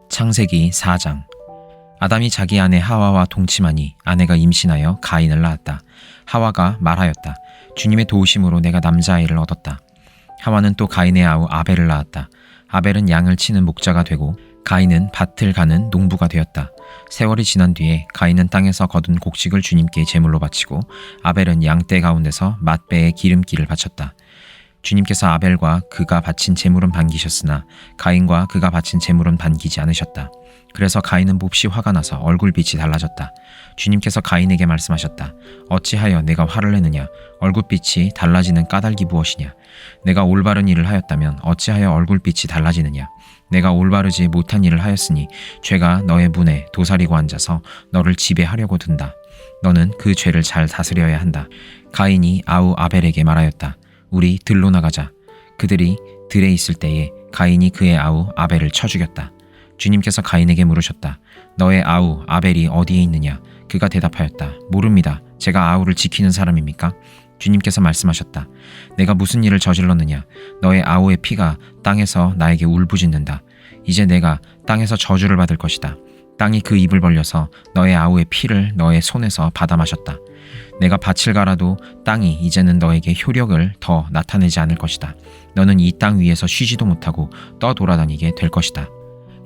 창세기 4장. 아담이 자기 아내 하와와 동침하니 아내가 임신하여 가인을 낳았다. 하와가 말하였다. 주님의 도우심으로 내가 남자아이를 얻었다. 하와는 또 가인의 아우 아벨을 낳았다. 아벨은 양을 치는 목자가 되고 가인은 밭을 가는 농부가 되었다. 세월이 지난 뒤에 가인은 땅에서 거둔 곡식을 주님께 제물로 바치고 아벨은 양떼 가운데서 맏배에 기름기를 바쳤다. 주님께서 아벨과 그가 바친 제물은 반기셨으나 가인과 그가 바친 제물은 반기지 않으셨다. 그래서 가인은 몹시 화가 나서 얼굴빛이 달라졌다. 주님께서 가인에게 말씀하셨다. 어찌하여 내가 화를 내느냐? 얼굴빛이 달라지는 까닭이 무엇이냐? 내가 올바른 일을 하였다면 어찌하여 얼굴빛이 달라지느냐? 내가 올바르지 못한 일을 하였으니 죄가 너의 문에 도사리고 앉아서 너를 지배하려고 든다. 너는 그 죄를 잘 다스려야 한다. 가인이 아우 아벨에게 말하였다. 우리 들로 나가자. 그들이 들에 있을 때에 가인이 그의 아우 아벨을 쳐 죽였다. 주님께서 가인에게 물으셨다. 너의 아우 아벨이 어디에 있느냐? 그가 대답하였다. 모릅니다. 제가 아우를 지키는 사람입니까? 주님께서 말씀하셨다. 내가 무슨 일을 저질렀느냐? 너의 아우의 피가 땅에서 나에게 울부짖는다. 이제 내가 땅에서 저주를 받을 것이다. 땅이 그 입을 벌려서 너의 아우의 피를 너의 손에서 받아 마셨다. 내가 밭을 갈아도 땅이 이제는 너에게 효력을 더 나타내지 않을 것이다. 너는 이 땅 위에서 쉬지도 못하고 떠돌아다니게 될 것이다.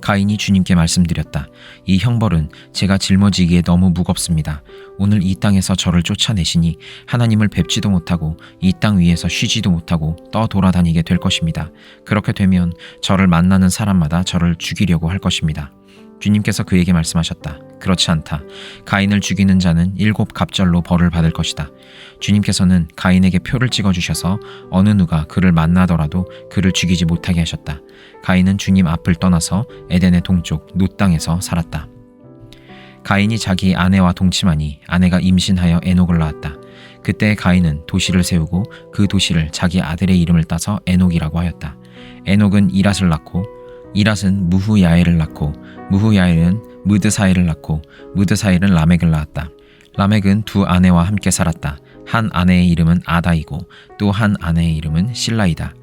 가인이 주님께 말씀드렸다. 이 형벌은 제가 짊어지기에 너무 무겁습니다. 오늘 이 땅에서 저를 쫓아내시니 하나님을 뵙지도 못하고 이 땅 위에서 쉬지도 못하고 떠돌아다니게 될 것입니다. 그렇게 되면 저를 만나는 사람마다 저를 죽이려고 할 것입니다. 주님께서 그에게 말씀하셨다. 그렇지 않다. 가인을 죽이는 자는 7 갑절로 벌을 받을 것이다. 주님께서는 가인에게 표를 찍어주셔서 어느 누가 그를 만나더라도 그를 죽이지 못하게 하셨다. 가인은 주님 앞을 떠나서 에덴의 동쪽 놋 땅에서 살았다. 가인이 자기 아내와 동침하니 아내가 임신하여 에녹을 낳았다. 그때 가인은 도시를 세우고 그 도시를 자기 아들의 이름을 따서 에녹이라고 하였다. 에녹은 이랏을 낳고 이랏은 무후야엘을 낳고 무후야엘은 무드사엘을 낳고 무드사엘은 라멕을 낳았다. 라멕은 2 아내와 함께 살았다. 한 아내의 이름은 아다이고 또 한 아내의 이름은 실라이다.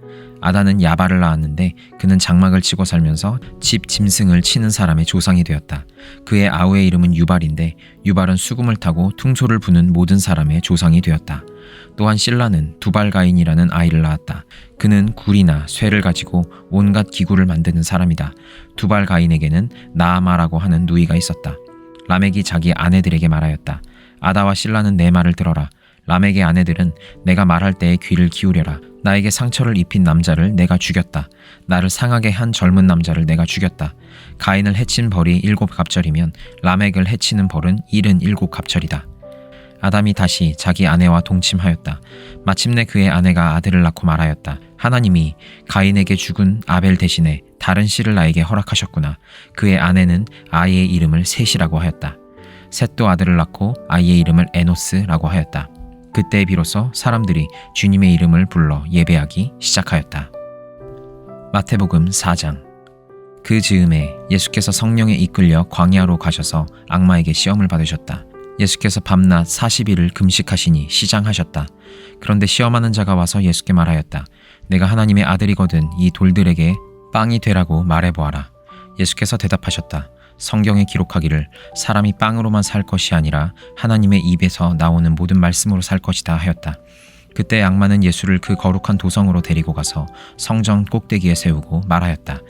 아다는 야발을 낳았는데 그는 장막을 치고 살면서 집 짐승을 치는 사람의 조상이 되었다. 그의 아우의 이름은 유발인데 유발은 수금을 타고 퉁소를 부는 모든 사람의 조상이 되었다. 또한 실라는 두발가인이라는 아이를 낳았다. 그는 굴이나 쇠를 가지고 온갖 기구를 만드는 사람이다. 두발가인에게는 나아마라고 하는 누이가 있었다. 라멕이 자기 아내들에게 말하였다. 아다와 실라는 내 말을 들어라. 라멕의 아내들은 내가 말할 때에 귀를 기울여라. 나에게 상처를 입힌 남자를 내가 죽였다. 나를 상하게 한 젊은 남자를 내가 죽였다. 가인을 해친 벌이 7 갑절이면 라멕을 해치는 벌은 77 갑절이다. 아담이 다시 자기 아내와 동침하였다. 마침내 그의 아내가 아들을 낳고 말하였다. 하나님이 가인에게 죽은 아벨 대신에 다른 씨를 나에게 허락하셨구나. 그의 아내는 아이의 이름을 셋이라고 하였다. 셋도 아들을 낳고 아이의 이름을 에노스라고 하였다. 그때 비로소 사람들이 주님의 이름을 불러 예배하기 시작하였다. 마태복음 4장. 그 즈음에 예수께서 성령에 이끌려 광야로 가셔서 악마에게 시험을 받으셨다. 예수께서 밤낮 40일을 금식하시니 시장하셨다. 그런데 시험하는 자가 와서 예수께 말하였다. 내가 하나님의 아들이거든 이 돌들에게 빵이 되라고 말해보아라. 예수께서 대답하셨다. 성경에 기록하기를 사람이 빵으로만 살 것이 아니라 하나님의 입에서 나오는 모든 말씀으로 살 것이다 하였다. 그때 악마는 예수를 그 거룩한 도성으로 데리고 가서 성전 꼭대기에 세우고 말하였다.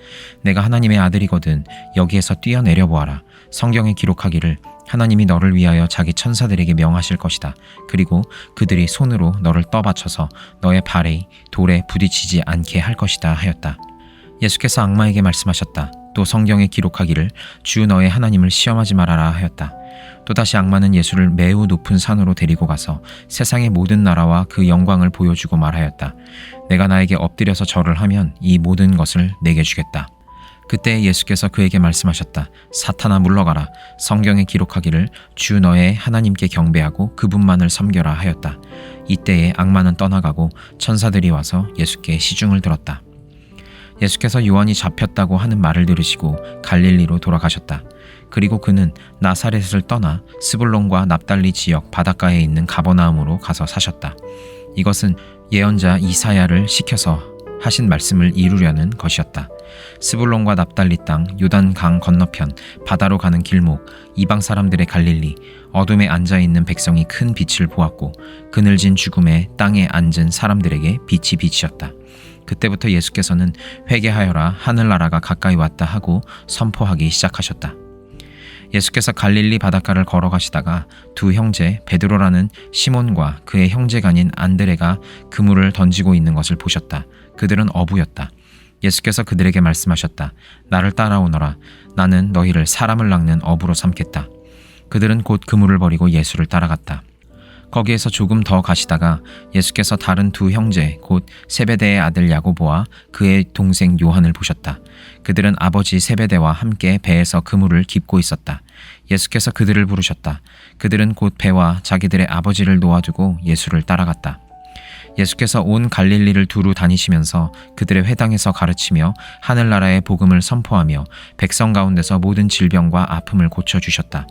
내가 하나님의 아들이거든 여기에서 뛰어내려 보아라. 성경에 기록하기를 하나님이 너를 위하여 자기 천사들에게 명하실 것이다. 그리고 그들이 손으로 너를 떠받쳐서 너의 발이 돌에 부딪히지 않게 할 것이다 하였다. 예수께서 악마에게 말씀하셨다. 또 성경에 기록하기를 주 너의 하나님을 시험하지 말아라 하였다. 또다시 악마는 예수를 매우 높은 산으로 데리고 가서 세상의 모든 나라와 그 영광을 보여주고 말하였다. 내가 나에게 엎드려서 절을 하면 이 모든 것을 내게 주겠다. 그때 예수께서 그에게 말씀하셨다. 사탄아 물러가라. 성경에 기록하기를 주 너의 하나님께 경배하고 그분만을 섬겨라 하였다. 이때에 악마는 떠나가고 천사들이 와서 예수께 시중을 들었다. 예수께서 요한이 잡혔다고 하는 말을 들으시고 갈릴리로 돌아가셨다. 그리고 그는 나사렛을 떠나 스불론과 납달리 지역 바닷가에 있는 가버나움으로 가서 사셨다. 이것은 예언자 이사야를 시켜서 하신 말씀을 이루려는 것이었다. 스불론과 납달리 땅, 요단강 건너편, 바다로 가는 길목, 이방 사람들의 갈릴리, 어둠에 앉아있는 백성이 큰 빛을 보았고 그늘진 죽음의 땅에 앉은 사람들에게 빛이 비치었다. 그때부터 예수께서는 회개하여라, 하늘나라가 가까이 왔다 하고 선포하기 시작하셨다. 예수께서 갈릴리 바닷가를 걸어가시다가 두 형제 베드로라는 시몬과 그의 형제가 아닌 안드레가 그물을 던지고 있는 것을 보셨다. 그들은 어부였다. 예수께서 그들에게 말씀하셨다. 나를 따라오너라. 나는 너희를 사람을 낚는 어부로 삼겠다. 그들은 곧 그물을 버리고 예수를 따라갔다. 거기에서 조금 더 가시다가 예수께서 다른 두 형제 곧 세베대의 아들 야고보와 그의 동생 요한을 보셨다. 그들은 아버지 세베대와 함께 배에서 그물을 깁고 있었다. 예수께서 그들을 부르셨다. 그들은 곧 배와 자기들의 아버지를 놓아두고 예수를 따라갔다. 예수께서 온 갈릴리를 두루 다니시면서 그들의 회당에서 가르치며 하늘나라의 복음을 선포하며 백성 가운데서 모든 질병과 아픔을 고쳐주셨다.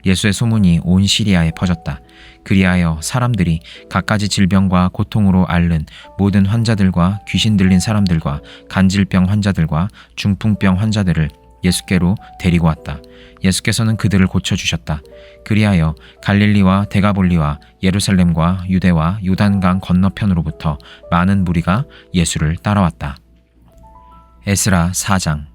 예수의 소문이 온 시리아에 퍼졌다. 그리하여 사람들이 갖가지 질병과 고통으로 앓는 모든 환자들과 귀신 들린 사람들과 간질병 환자들과 중풍병 환자들을 예수께로 데리고 왔다. 예수께서는 그들을 고쳐주셨다. 그리하여 갈릴리와 데가볼리와 예루살렘과 유대와 요단강 건너편으로부터 많은 무리가 예수를 따라왔다. 에스라 4장.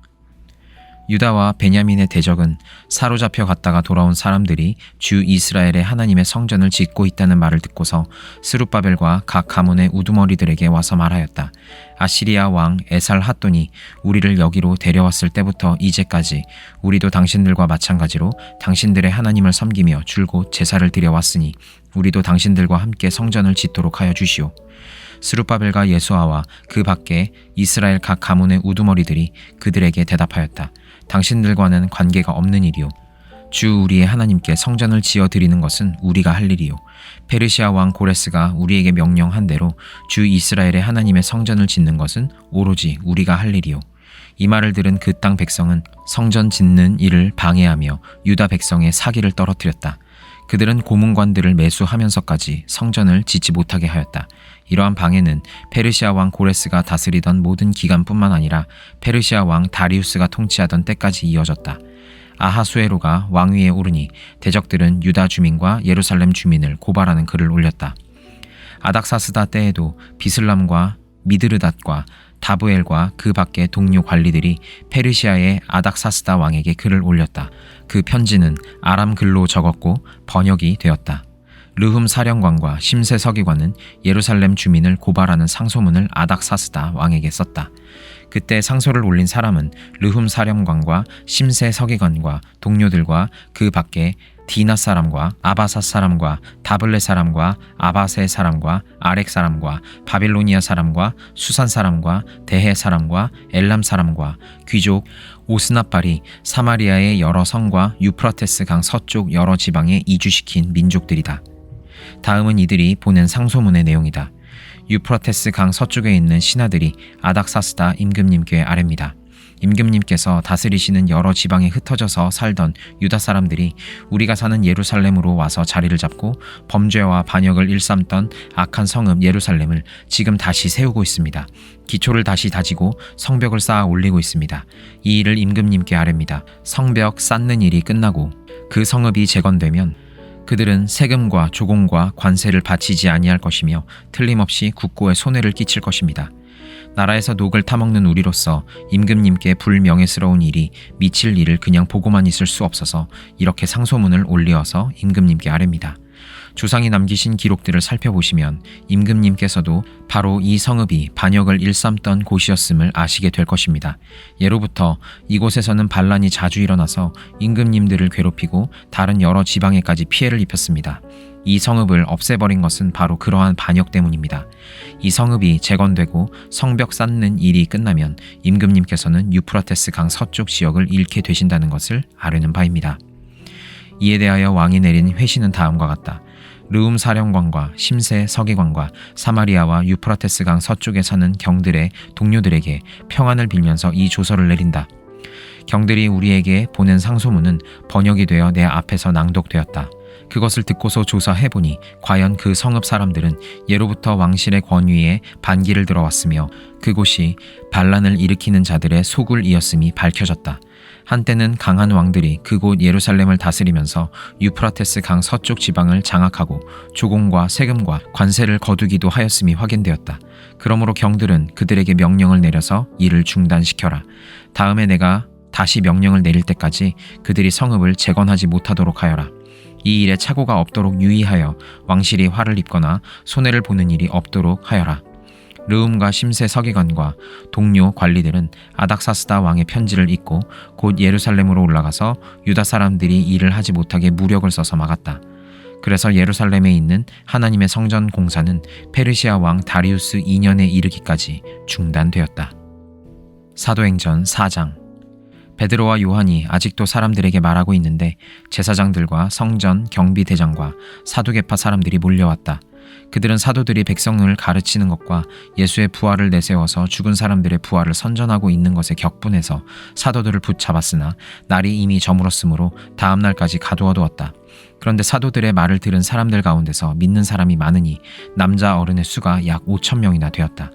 유다와 베냐민의 대적은 사로잡혀 갔다가 돌아온 사람들이 주 이스라엘의 하나님의 성전을 짓고 있다는 말을 듣고서 스룹바벨과 각 가문의 우두머리들에게 와서 말하였다. 아시리아 왕 에살핫돈이 우리를 여기로 데려왔을 때부터 이제까지 우리도 당신들과 마찬가지로 당신들의 하나님을 섬기며 줄곧 제사를 드려왔으니 우리도 당신들과 함께 성전을 짓도록 하여 주시오. 스룹바벨과 예수아와 그 밖에 이스라엘 각 가문의 우두머리들이 그들에게 대답하였다. 당신들과는 관계가 없는 일이요. 주 우리의 하나님께 성전을 지어 드리는 것은 우리가 할 일이요. 페르시아 왕 고레스가 우리에게 명령한 대로 주 이스라엘의 하나님의 성전을 짓는 것은 오로지 우리가 할 일이요. 이 말을 들은 그 땅 백성은 성전 짓는 일을 방해하며 유다 백성의 사기를 떨어뜨렸다. 그들은 고문관들을 매수하면서까지 성전을 짓지 못하게 하였다. 이러한 방해는 페르시아 왕 고레스가 다스리던 모든 기간뿐만 아니라 페르시아 왕 다리우스가 통치하던 때까지 이어졌다. 아하수에로가 왕위에 오르니 대적들은 유다 주민과 예루살렘 주민을 고발하는 글을 올렸다. 아닥사스다 때에도 비슬람과 미드르닷과 다브엘과 그 밖의 동료 관리들이 페르시아의 아닥사스다 왕에게 글을 올렸다. 그 편지는 아람 글로 적었고 번역이 되었다. 르훔 사령관과 심세 서기관은 예루살렘 주민을 고발하는 상소문을 아닥사스다 왕에게 썼다. 그때 상소를 올린 사람은 르훔 사령관과 심세 서기관과 동료들과 그 밖에 디나 사람과 아바사 사람과 다블레 사람과 아바세 사람과 아렉 사람과 바빌로니아 사람과 수산 사람과 대해 사람과 엘람 사람과 귀족 오스나발이 사마리아의 여러 성과 유프라테스 강 서쪽 여러 지방에 이주시킨 민족들이다. 다음은 이들이 보낸 상소문의 내용이다. 유프라테스 강 서쪽에 있는 신하들이 아닥사스다 임금님께 아뢰입니다. 임금님께서 다스리시는 여러 지방에 흩어져서 살던 유다 사람들이 우리가 사는 예루살렘으로 와서 자리를 잡고 범죄와 반역을 일삼던 악한 성읍 예루살렘을 지금 다시 세우고 있습니다. 기초를 다시 다지고 성벽을 쌓아 올리고 있습니다. 이 일을 임금님께 아뢰입니다. 성벽 쌓는 일이 끝나고 그 성읍이 재건되면 그들은 세금과 조공과 관세를 바치지 아니할 것이며 틀림없이 국고에 손해를 끼칠 것입니다. 나라에서 녹을 타먹는 우리로서 임금님께 불명예스러운 일이 미칠 일을 그냥 보고만 있을 수 없어서 이렇게 상소문을 올리어서 임금님께 아뢰입니다. 조상이 남기신 기록들을 살펴보시면 임금님께서도 바로 이 성읍이 반역을 일삼던 곳이었음을 아시게 될 것입니다. 예로부터 이곳에서는 반란이 자주 일어나서 임금님들을 괴롭히고 다른 여러 지방에까지 피해를 입혔습니다. 이 성읍을 없애버린 것은 바로 그러한 반역 때문입니다. 이 성읍이 재건되고 성벽 쌓는 일이 끝나면 임금님께서는 유프라테스 강 서쪽 지역을 잃게 되신다는 것을 아뢰는 바입니다. 이에 대하여 왕이 내린 회신은 다음과 같다. 르움 사령관과 심세 서기관과 사마리아와 유프라테스 강 서쪽에 사는 경들의 동료들에게 평안을 빌면서 이 조서를 내린다. 경들이 우리에게 보낸 상소문은 번역이 되어 내 앞에서 낭독되었다. 그것을 듣고서 조사해보니 과연 그 성읍 사람들은 예로부터 왕실의 권위에 반기를 들어왔으며 그곳이 반란을 일으키는 자들의 소굴이었음이 밝혀졌다. 한때는 강한 왕들이 그곳 예루살렘을 다스리면서 유프라테스 강 서쪽 지방을 장악하고 조공과 세금과 관세를 거두기도 하였음이 확인되었다. 그러므로 경들은 그들에게 명령을 내려서 이를 중단시켜라. 다음에 내가 다시 명령을 내릴 때까지 그들이 성읍을 재건하지 못하도록 하여라. 이 일에 착오가 없도록 유의하여 왕실이 화를 입거나 손해를 보는 일이 없도록 하여라. 르움과 심세 서기관과 동료 관리들은 아닥사스다 왕의 편지를 읽고 곧 예루살렘으로 올라가서 유다 사람들이 일을 하지 못하게 무력을 써서 막았다. 그래서 예루살렘에 있는 하나님의 성전 공사는 페르시아 왕 다리우스 2년에 이르기까지 중단되었다. 사도행전 4장. 베드로와 요한이 아직도 사람들에게 말하고 있는데 제사장들과 성전 경비대장과 사두개파 사람들이 몰려왔다. 그들은 사도들이 백성을 가르치는 것과 예수의 부활을 내세워서 죽은 사람들의 부활을 선전하고 있는 것에 격분해서 사도들을 붙잡았으나 날이 이미 저물었으므로 다음 날까지 가두어두었다. 그런데 사도들의 말을 들은 사람들 가운데서 믿는 사람이 많으니 남자 어른의 수가 약 5,000명이나 되었다.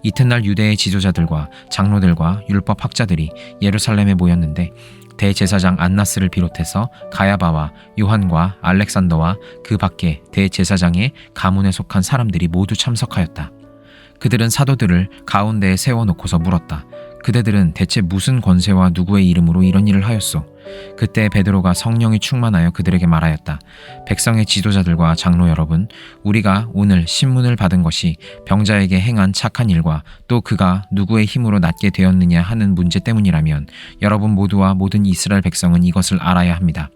이튿날 유대의 지도자들과 장로들과 율법 학자들이 예루살렘에 모였는데 대제사장 안나스를 비롯해서 가야바와 요한과 알렉산더와 그 밖에 대제사장의 가문에 속한 사람들이 모두 참석하였다. 그들은 사도들을 가운데에 세워놓고서 물었다. 그대들은 대체 무슨 권세와 누구의 이름으로 이런 일을 하였소? 그때 베드로가 성령이 충만하여 그들에게 말하였다. 백성의 지도자들과 장로 여러분, 우리가 오늘 신문을 받은 것이 병자에게 행한 착한 일과 또 그가 누구의 힘으로 낫게 되었느냐 하는 문제 때문이라면 여러분 모두와 모든 이스라엘 백성은 이것을 알아야 합니다.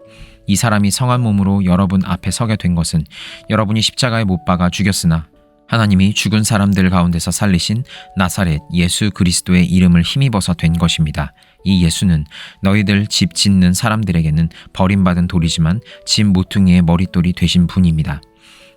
이 사람이 성한 몸으로 여러분 앞에 서게 된 것은 여러분이 십자가에 못 박아 죽였으나 하나님이 죽은 사람들 가운데서 살리신 나사렛 예수 그리스도의 이름을 힘입어서 된 것입니다. 이 예수는 너희들 집 짓는 사람들에게는 버림받은 돌이지만 집 모퉁이의 머릿돌이 되신 분입니다.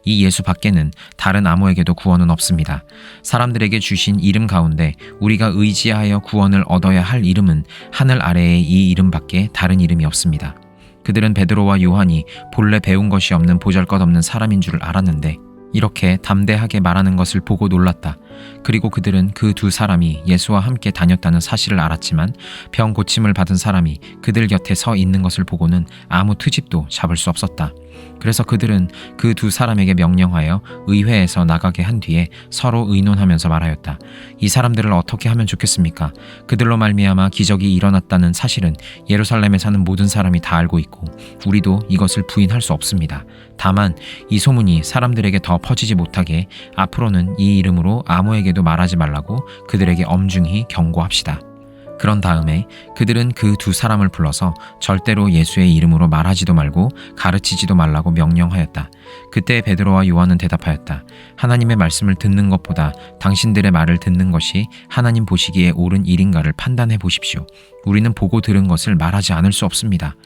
이 예수 밖에는 다른 아무에게도 구원은 없습니다. 사람들에게 주신 이름 가운데 우리가 의지하여 구원을 얻어야 할 이름은 하늘 아래에 이 이름밖에 다른 이름이 없습니다. 그들은 베드로와 요한이 본래 배운 것이 없는 보잘것없는 사람인 줄 알았는데 이렇게 담대하게 말하는 것을 보고 놀랐다. 그리고 그들은 그 두 사람이 예수와 함께 다녔다는 사실을 알았지만 병 고침을 받은 사람이 그들 곁에 서 있는 것을 보고는 아무 트집도 잡을 수 없었다. 그래서 그들은 그 두 사람에게 명령하여 의회에서 나가게 한 뒤에 서로 의논하면서 말하였다. 이 사람들을 어떻게 하면 좋겠습니까? 그들로 말미암아 기적이 일어났다는 사실은 예루살렘에 사는 모든 사람이 다 알고 있고 우리도 이것을 부인할 수 없습니다. 다만 이 소문이 사람들에게 더 퍼지지 못하게 앞으로는 이 이름으로 아무에게도 말하지 말라고 그들에게 엄중히 경고합시다. 그런 다음에 그들은 그 두 사람을 불러서 절대로 예수의 이름으로 말하지도 말고 가르치지도 말라고 명령하였다. 그때 베드로와 요한은 대답하였다. 하나님의 말씀을 듣는 것보다 당신들의 말을 듣는 것이 하나님 보시기에 옳은 일인가를 판단해 보십시오. 우리는 보고 들은 것을 말하지 않을 수 없습니다.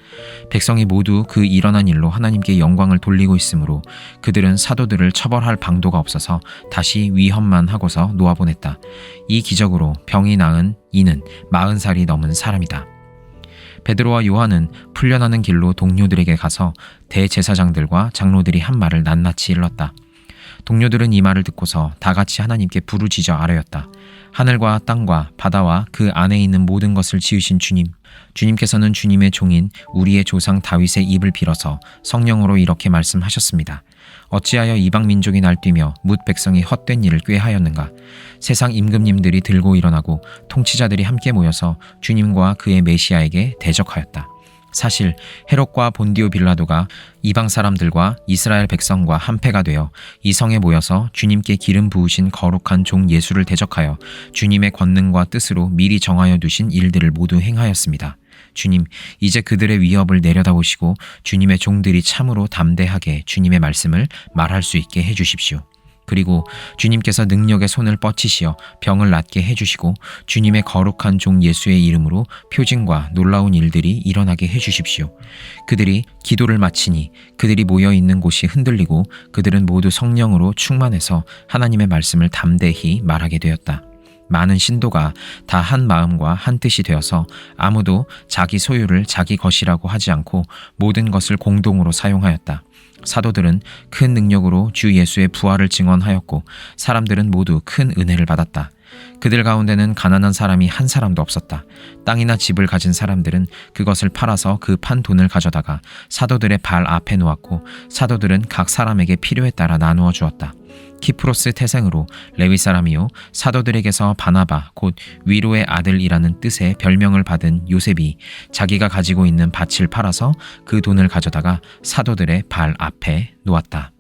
백성이 모두 그 일어난 일로 하나님께 영광을 돌리고 있으므로 그들은 사도들을 처벌할 방도가 없어서 다시 위헌만 하고서 놓아보냈다. 이 기적으로 병이 나은 이는 40살이 넘은 사람이다. 베드로와 요한은 풀려나는 길로 동료들에게 가서 대제사장들과 장로들이 한 말을 낱낱이 일렀다. 동료들은 이 말을 듣고서 다 같이 하나님께 부르짖어 아뢰었다. 하늘과 땅과 바다와 그 안에 있는 모든 것을 지으신 주님, 주님께서는 주님의 종인 우리의 조상 다윗의 입을 빌어서 성령으로 이렇게 말씀하셨습니다. 어찌하여 이방 민족이 날뛰며 뭇 백성이 헛된 일을 꾀하였는가? 세상 임금님들이 들고 일어나고 통치자들이 함께 모여서 주님과 그의 메시아에게 대적하였다. 사실 헤롯과 본디오 빌라도가 이방 사람들과 이스라엘 백성과 한패가 되어 이 성에 모여서 주님께 기름 부으신 거룩한 종 예수를 대적하여 주님의 권능과 뜻으로 미리 정하여 두신 일들을 모두 행하였습니다. 주님, 이제 그들의 위협을 내려다보시고 주님의 종들이 참으로 담대하게 주님의 말씀을 말할 수 있게 해주십시오. 그리고 주님께서 능력의 손을 뻗치시어 병을 낫게 해주시고 주님의 거룩한 종 예수의 이름으로 표징과 놀라운 일들이 일어나게 해주십시오. 그들이 기도를 마치니 그들이 모여있는 곳이 흔들리고 그들은 모두 성령으로 충만해서 하나님의 말씀을 담대히 말하게 되었다. 많은 신도가 다 한 마음과 한 뜻이 되어서 아무도 자기 소유를 자기 것이라고 하지 않고 모든 것을 공동으로 사용하였다. 사도들은 큰 능력으로 주 예수의 부활을 증언하였고 사람들은 모두 큰 은혜를 받았다. 그들 가운데는 가난한 사람이 한 사람도 없었다. 땅이나 집을 가진 사람들은 그것을 팔아서 그 판 돈을 가져다가 사도들의 발 앞에 놓았고 사도들은 각 사람에게 필요에 따라 나누어 주었다. 키프로스 태생으로 레위 사람이요 사도들에게서 바나바 곧 위로의 아들이라는 뜻의 별명을 받은 요셉이 자기가 가지고 있는 밭을 팔아서 그 돈을 가져다가 사도들의 발 앞에 놓았다.